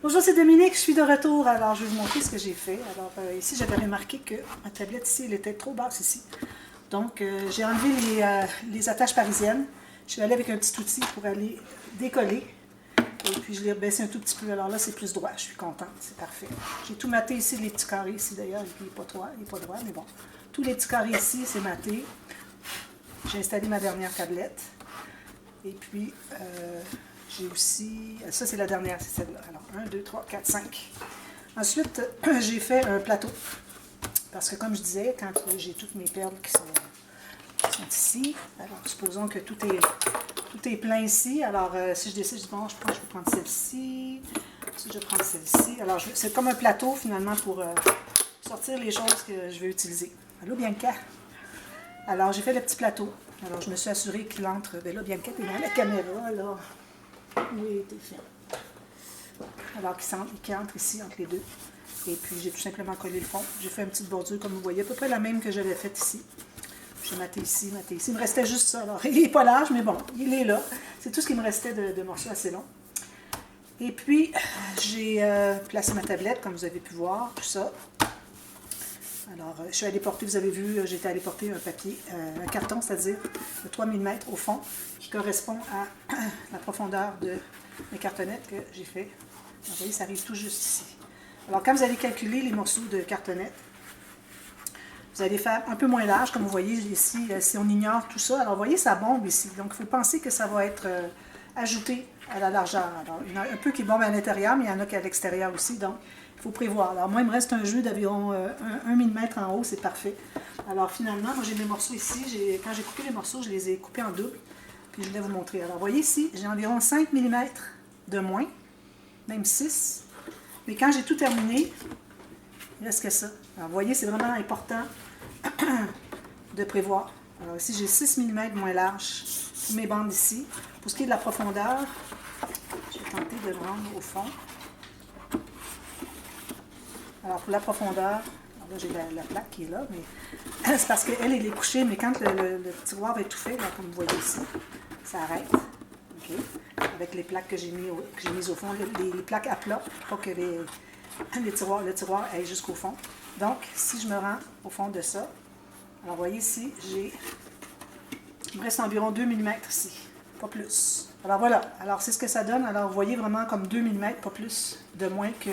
Bonjour, c'est Dominique, je suis de retour. Alors, je vais vous montrer ce que j'ai fait. Alors, ici, j'avais remarqué que ma tablette ici, elle était trop basse ici. Donc, j'ai enlevé les attaches parisiennes. Je suis allée avec un petit outil pour aller décoller. Et puis, je l'ai baissé un tout petit peu. Alors là, c'est plus droit. Je suis contente. C'est parfait. J'ai tout maté ici, les petits carrés ici d'ailleurs. Il n'est pas droit, mais bon. Tous les petits carrés ici, c'est maté. J'ai installé ma dernière tablette. Et puis, j'ai aussi... Ça, c'est la dernière, c'est celle-là. Alors, 1, 2, 3, 4, 5. Ensuite, j'ai fait un plateau. Parce que, comme je disais, quand j'ai toutes mes perles qui sont ici, alors, supposons que tout est plein ici. Alors, si je décide, je dis, bon, je vais prendre celle-ci. Si je vais prendre celle-ci. Alors, c'est comme un plateau, finalement, pour sortir les choses que je vais utiliser. Allô, Bianca? Alors, j'ai fait le petit plateau. Alors, je me suis assurée qu'il entre. Ben là, Bianca, t'es dans la caméra, là. Oui, t'es fait. Alors, qu'il entre ici, entre les deux. Et puis, j'ai tout simplement collé le fond. J'ai fait une petite bordure, comme vous voyez, à peu près la même que j'avais faite ici. J'ai maté ici, maté ici. Il me restait juste ça. Alors, il n'est pas large, mais bon, il est là. C'est tout ce qui me restait de morceaux assez longs. Et puis, j'ai placé ma tablette, comme vous avez pu voir, tout ça. Alors, je suis allée porter, vous avez vu, j'étais allée porter un papier, un carton, c'est-à-dire de 3 mm au fond, qui correspond à la profondeur de mes cartonnettes que j'ai fait. Vous voyez, ça arrive tout juste ici. Alors, quand vous allez calculer les morceaux de cartonnettes, vous allez faire un peu moins large, comme vous voyez ici, si on ignore tout ça. Alors, vous voyez, ça bombe ici. Donc, il faut penser que ça va être ajouté à la largeur. Alors, il y en a un peu qui bombe à l'intérieur, mais il y en a qui à l'extérieur aussi. Donc, il faut prévoir. Alors, moi, il me reste un jeu d'environ 1 mm en haut, c'est parfait. Alors, finalement, moi, j'ai mes morceaux ici. Quand j'ai coupé les morceaux, je les ai coupés en double. Puis, je vais vous montrer. Alors, vous voyez ici, j'ai environ 5 mm de moins, même 6. Mais quand j'ai tout terminé, il reste que ça. Alors, vous voyez, c'est vraiment important de prévoir. Alors, ici, j'ai 6 mm moins large pour mes bandes ici. Pour ce qui est de la profondeur, je vais tenter de le rendre au fond. Alors, pour la profondeur, là, j'ai la plaque qui est là, mais c'est parce qu'elle est couchée, mais quand le tiroir est tout fait, là, comme vous voyez ici, ça arrête. Okay. Avec les plaques que j'ai mises au fond, les plaques à plat, pour que le tiroir aille jusqu'au fond. Donc, si je me rends au fond de ça, alors, vous voyez ici, il me reste environ 2 mm ici, pas plus. Alors, voilà. Alors, c'est ce que ça donne. Alors, vous voyez vraiment comme 2 mm, pas plus, de moins que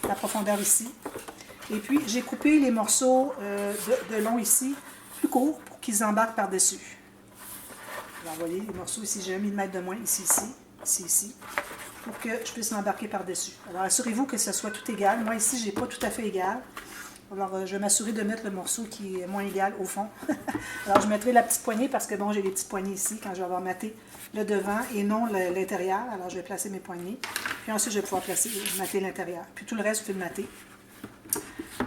la profondeur ici. Et puis, j'ai coupé les morceaux de long ici, plus courts, pour qu'ils embarquent par-dessus. Alors, vous voyez, les morceaux ici, j'ai 1 mm de moins, ici, pour que je puisse l'embarquer par-dessus. Alors, assurez-vous que ce soit tout égal. Moi, ici, je n'ai pas tout à fait égal. Alors, je vais m'assurer de mettre le morceau qui est moins égal au fond. Alors, je mettrai la petite poignée parce que, bon, j'ai les petites poignées ici quand je vais avoir maté le devant et non l'intérieur. Alors, je vais placer mes poignées. Puis ensuite, je vais pouvoir mater l'intérieur. Puis tout le reste, je vais le mater.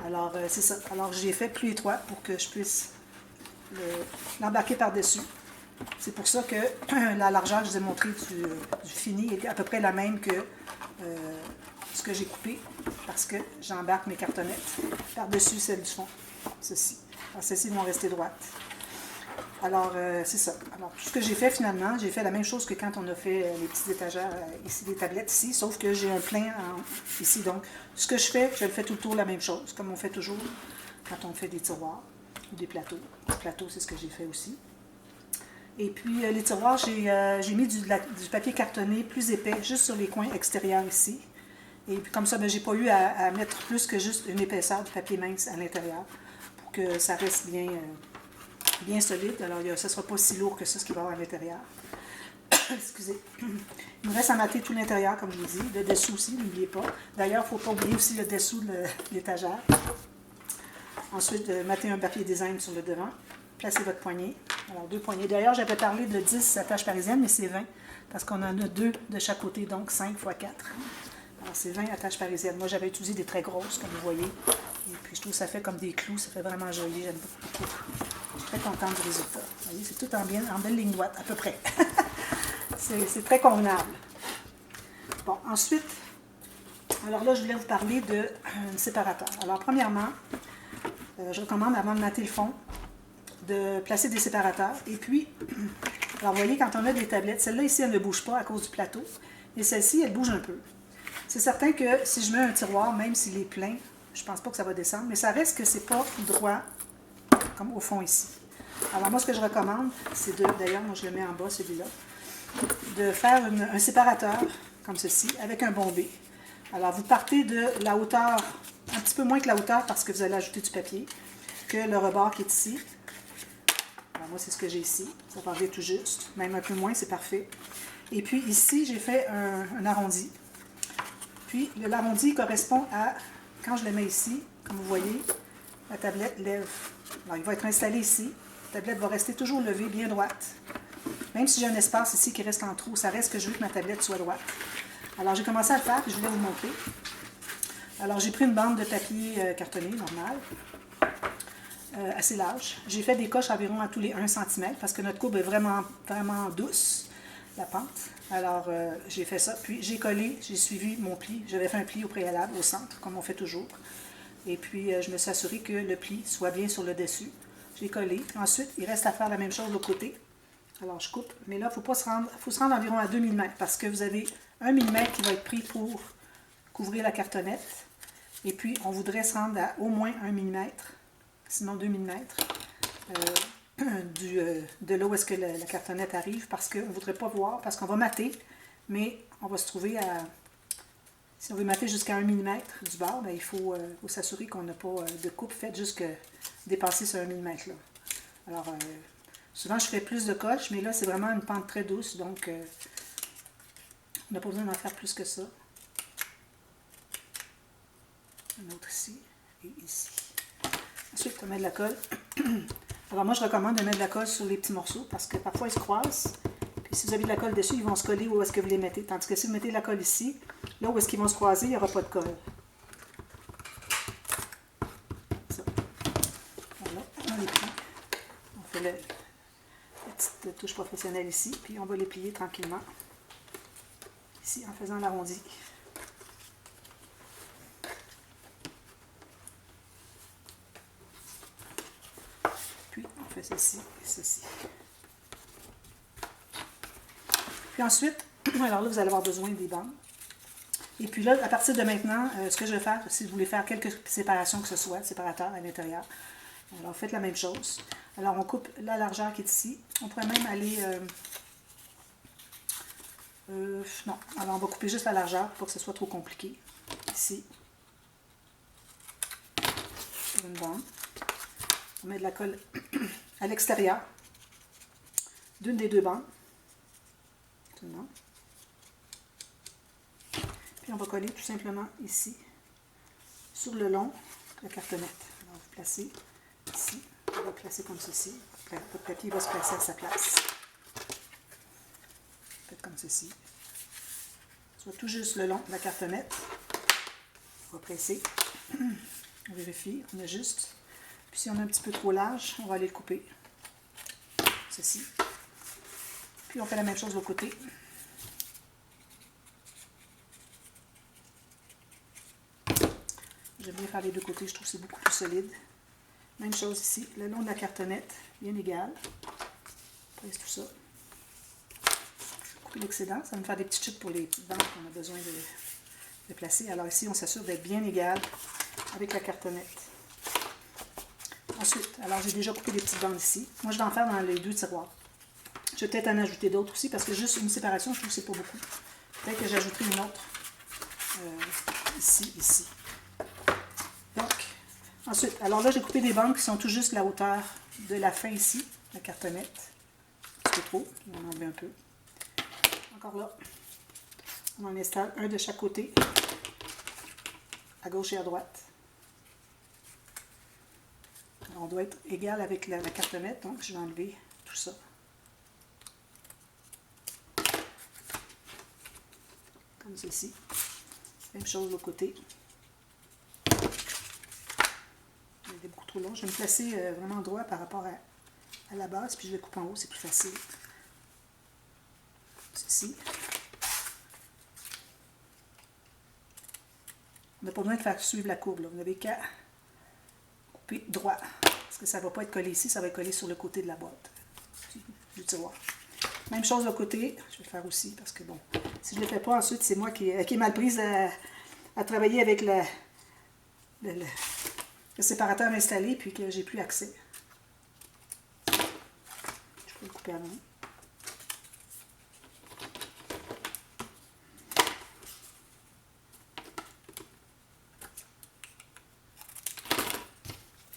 Alors, c'est ça. Alors, j'ai fait plus étroit pour que je puisse l'embarquer par-dessus. C'est pour ça que la largeur que je vous ai montrée du fini est à peu près la même que ce que j'ai coupé, parce que j'embarque mes cartonnettes par-dessus celle du fond, ceci. Alors, celles-ci vont rester droites. Alors, c'est ça. Alors, tout ce que j'ai fait finalement, j'ai fait la même chose que quand on a fait les petites étagères ici, les tablettes ici, sauf que j'ai un plein ici. Donc, ce que je fais, je le fais tout le tour la même chose, comme on fait toujours quand on fait des tiroirs ou des plateaux. Les plateaux, c'est ce que j'ai fait aussi. Et puis, les tiroirs, j'ai mis du papier cartonné plus épais, juste sur les coins extérieurs ici. Et puis, comme ça, je n'ai pas eu à mettre plus que juste une épaisseur de papier mince à l'intérieur pour que ça reste bien solide. Alors, ça ne sera pas si lourd que ça, ce qu'il va y avoir à l'intérieur. Excusez. Il me reste à mater tout l'intérieur, comme je vous dis. Le dessous aussi, n'oubliez pas. D'ailleurs, il ne faut pas oublier aussi le dessous de l'étagère. Ensuite, mater un papier design sur le devant. Placez votre poignée. Alors, 2 poignées. D'ailleurs, j'avais parlé de 10 attaches parisiennes, mais c'est 20, parce qu'on en a 2 de chaque côté, donc 5 x 4. Alors, c'est 20 attaches parisiennes. Moi, j'avais utilisé des très grosses, comme vous voyez. Et puis, je trouve que ça fait comme des clous. Ça fait vraiment joli. J'aime beaucoup. Je suis très contente du résultat. Vous voyez, c'est tout en belle ligne droite, à peu près. C'est très convenable. Bon, ensuite, alors là, je voulais vous parler de séparateur. Alors, premièrement, je recommande, avant de mater le fond, de placer des séparateurs. Et puis, alors vous voyez, quand on a des tablettes, celle-là ici, elle ne bouge pas à cause du plateau, mais celle-ci, elle bouge un peu. C'est certain que si je mets un tiroir, même s'il est plein, je pense pas que ça va descendre, mais ça reste que c'est pas droit comme au fond ici. Alors moi, ce que je recommande, c'est de, d'ailleurs, moi je le mets en bas, celui-là, de faire un séparateur, comme ceci, avec un bombé. Alors vous partez de la hauteur, un petit peu moins que la hauteur parce que vous allez ajouter du papier, que le rebord qui est ici. Alors moi, c'est ce que j'ai ici. Ça va arriver tout juste. Même un peu moins, c'est parfait. Et puis ici, j'ai fait un arrondi. Puis l'arrondi correspond à, quand je le mets ici, comme vous voyez, la tablette lève. Alors il va être installé ici. La tablette va rester toujours levée, bien droite. Même si j'ai un espace ici qui reste en trou, ça reste que je veux que ma tablette soit droite. Alors j'ai commencé à le faire, puis je voulais vous montrer. Alors j'ai pris une bande de papier cartonné, normal, assez large. J'ai fait des coches environ à tous les 1 cm, parce que notre courbe est vraiment, vraiment douce, la pente. Alors j'ai fait ça, puis j'ai collé, j'ai suivi mon pli. J'avais fait un pli au préalable, au centre, comme on fait toujours. Et puis je me suis assurée que le pli soit bien sur le dessus. J'ai collé. Ensuite, il reste à faire la même chose de l'autre côté. Alors je coupe, mais là, faut se rendre environ à 2 mm, parce que vous avez 1 mm qui va être pris pour couvrir la cartonnette. Et puis, on voudrait se rendre à au moins 1 mm, sinon 2 mm, de là où est-ce que la cartonnette arrive, parce qu'on ne voudrait pas voir, parce qu'on va mater, mais on va se trouver à... Si on veut mater jusqu'à 1 mm du bord, ben, il faut s'assurer qu'on n'a pas de coupe faite jusque dépasser ce 1 mm là. Alors, souvent je fais plus de coches, mais là c'est vraiment une pente très douce, donc on n'a pas besoin d'en faire plus que ça. Un autre ici et ici. Ensuite, on met de la colle. Alors moi je recommande de mettre de la colle sur les petits morceaux, parce que parfois ils se croisent. Puis si vous avez de la colle dessus, ils vont se coller où est-ce que vous les mettez. Tandis que si vous mettez de la colle ici, là où est-ce qu'ils vont se croiser, il n'y aura pas de colle. Ça. Voilà, on les plie. On fait la petite touche professionnelle ici, puis on va les plier tranquillement. Ici, en faisant l'arrondi. Puis on fait ceci et ceci. Puis ensuite, alors là, vous allez avoir besoin des bandes. Et puis là, à partir de maintenant, ce que je vais faire, si vous voulez faire quelques séparations que ce soit, séparateurs à l'intérieur, alors faites la même chose. Alors on coupe la largeur qui est ici. On pourrait même aller... non, alors on va couper juste la largeur pour que ce soit trop compliqué. Ici. Sur une bande. On met de la colle à l'extérieur d'une des deux bandes. Puis on va coller tout simplement ici, sur le long de la cartonnette. Alors vous placez ici, on va placer comme ceci. Votre papier va se placer à sa place. Faites comme ceci. Soit tout juste le long de la cartonnette. On va presser. On vérifie, on ajuste. Puis si on a un petit peu trop large, on va aller le couper. Ceci. Puis on fait la même chose de l'autre côté. J'aime bien faire les deux côtés, je trouve que c'est beaucoup plus solide. Même chose ici, le long de la cartonnette, bien égal. On presse tout ça. Couper l'excédent, ça va me faire des petites chips pour les petites bandes qu'on a besoin de placer. Alors ici, on s'assure d'être bien égal avec la cartonnette. Ensuite, alors j'ai déjà coupé des petites bandes ici. Moi, je vais en faire dans les deux tiroirs. Je vais peut-être en ajouter d'autres aussi, parce que juste une séparation, je trouve que c'est pas beaucoup. Peut-être que j'ajouterai une autre ici. Donc, ensuite, alors là, j'ai coupé des bandes qui sont tout juste la hauteur de la fin ici, la cartonnette. Un petit peu trop, on va en enlever un peu. Encore là, on en installe un de chaque côté, à gauche et à droite. Alors, on doit être égal avec la cartonnette, donc je vais enlever tout ça. Comme ceci. Même chose de l'autre côté. Il est beaucoup trop long. Je vais me placer vraiment droit par rapport à la base, puis je vais couper en haut, c'est plus facile. Ceci. On n'a pas besoin de faire suivre la courbe, là. Vous n'avez qu'à couper droit. Parce que ça ne va pas être collé ici, ça va être collé sur le côté de la boîte du tiroir. Même chose de l'autre côté, je vais le faire aussi parce que bon, Si je ne le fais pas, ensuite, c'est moi qui est mal prise à travailler avec le séparateur installé, puis que j'ai plus accès. Je peux le couper avant.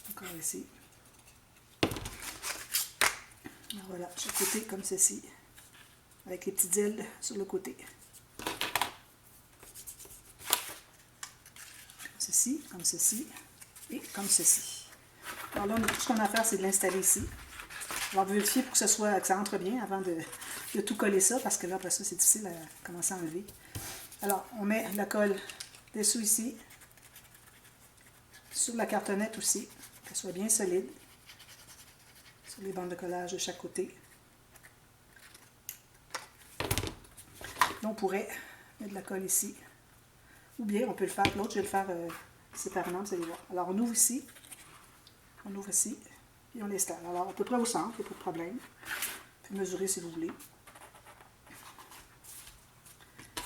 Encore ici. Voilà, chaque côté comme ceci, avec les petites ailes sur le côté. Comme ceci, et comme ceci. Alors là, tout ce qu'on a à faire, c'est de l'installer ici. Alors, vérifier pour que ça entre bien avant de tout coller ça, parce que là, après ça, c'est difficile à commencer à enlever. Alors, on met la colle dessous ici, sur la cartonnette aussi, qu'elle soit bien solide, sur les bandes de collage de chaque côté. Là, on pourrait mettre de la colle ici, ou bien on peut le faire, l'autre, je vais le faire séparément, vous allez voir. Alors, on ouvre ici, et on l'installe. Alors, à peu près au centre, il n'y a pas de problème. Puis mesurer si vous voulez.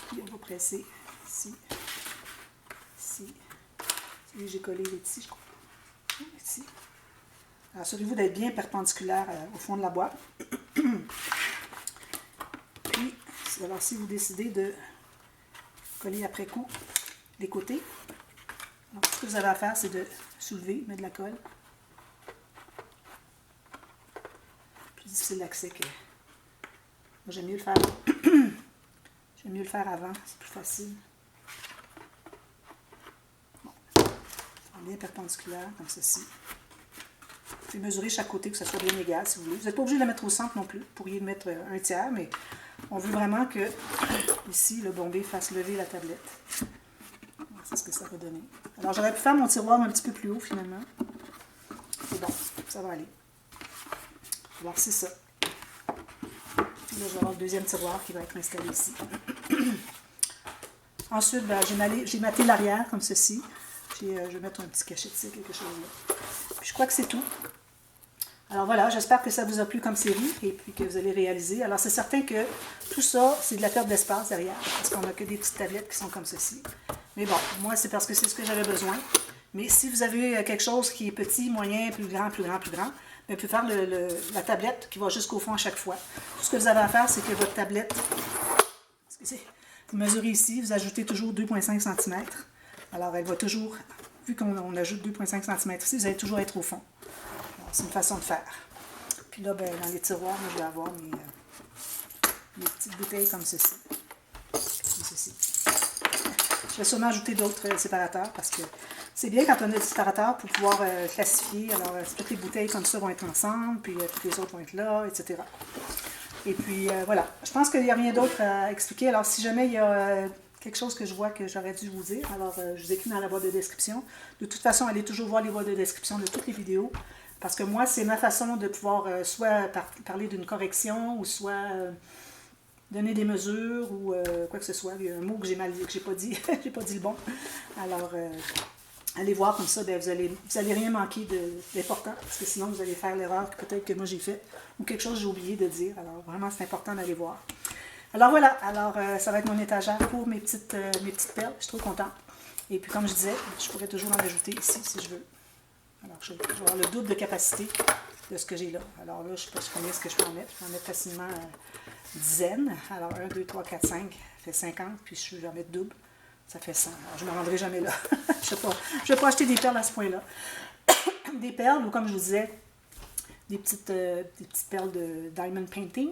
Puis on va presser ici, ici. J'ai collé les petits, je crois. Ici. Alors, assurez-vous d'être bien perpendiculaire au fond de la boîte. Puis, alors si vous décidez de coller après coup les côtés, alors, tout ce que vous avez à faire, c'est de soulever, mettre de la colle. Plus difficile d'accès que... Moi, j'aime mieux le faire. J'aime mieux le faire avant, c'est plus facile. Bon. Bien perpendiculaire, comme ceci. Vous pouvez mesurer chaque côté, que ce soit bien égal, si vous voulez. Vous n'êtes pas obligé de le mettre au centre non plus. Vous pourriez le mettre un tiers, mais on veut vraiment que, ici, le bombé fasse lever la tablette. C'est ce que ça va donner. Alors, j'aurais pu faire mon tiroir un petit peu plus haut, finalement. C'est bon, ça va aller. Alors, c'est ça. Là, je vais avoir le deuxième tiroir qui va être installé ici. Ensuite, ben, j'ai maté l'arrière, comme ceci. Puis, je vais mettre un petit cachet de cire, quelque chose là. Puis, je crois que c'est tout. Alors voilà, j'espère que ça vous a plu comme série et puis que vous allez réaliser. Alors c'est certain que tout ça, c'est de la perte d'espace derrière, parce qu'on n'a que des petites tablettes qui sont comme ceci. Mais bon, moi c'est parce que c'est ce que j'avais besoin. Mais si vous avez quelque chose qui est petit, moyen, plus grand, bien, vous pouvez faire la tablette qui va jusqu'au fond à chaque fois. Tout ce que vous avez à faire, c'est que votre tablette, vous mesurez ici, vous ajoutez toujours 2,5 cm. Alors elle va toujours, vu qu'on ajoute 2,5 cm ici, vous allez toujours être au fond. C'est une façon de faire. Puis là, ben, dans les tiroirs, moi, je vais avoir mes petites bouteilles comme ceci. Je vais sûrement ajouter d'autres séparateurs parce que c'est bien quand on a des séparateurs pour pouvoir classifier. Alors, toutes les bouteilles comme ça vont être ensemble, puis toutes les autres vont être là, etc. Et puis, voilà. Je pense qu'il n'y a rien d'autre à expliquer. Alors, si jamais il y a quelque chose que je vois que j'aurais dû vous dire, alors je vous écris dans la boîte de description. De toute façon, allez toujours voir les boîtes de description de toutes les vidéos. Parce que moi, c'est ma façon de pouvoir soit parler d'une correction ou soit donner des mesures ou quoi que ce soit. Il y a un mot que j'ai pas dit, j'ai pas dit le bon. Alors, allez voir comme ça, ben, vous allez rien manquer d'important, parce que sinon vous allez faire l'erreur peut-être que moi j'ai fait ou quelque chose que j'ai oublié de dire. Alors, vraiment, c'est important d'aller voir. Alors voilà, alors ça va être mon étagère pour mes petites perles. Je suis trop contente. Et puis, comme je disais, je pourrais toujours en ajouter ici si je veux. Alors, je vais avoir le double de capacité de ce que j'ai là. Alors là, je ne sais pas combien est-ce que je peux en mettre. Je peux en mettre facilement une dizaine. Alors, 1, 2, 3, 4, 5, ça fait 50. Puis, je vais en mettre double. Ça fait 100. Alors, je ne me rendrai jamais là. Je ne vais pas acheter des perles à ce point-là. Des perles, ou comme je vous disais, des petites perles de diamond painting.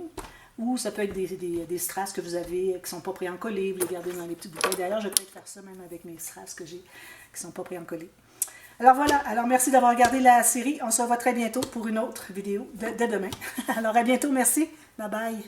Ou ça peut être des strass que vous avez qui ne sont pas pré-encollés. Vous les gardez dans les petites bouteilles. D'ailleurs, je vais peut-être faire ça même avec mes strass que j'ai qui ne sont pas pré-encollés. Alors voilà, alors merci d'avoir regardé la série. On se revoit très bientôt pour une autre vidéo dès demain. Alors à bientôt, merci. Bye bye.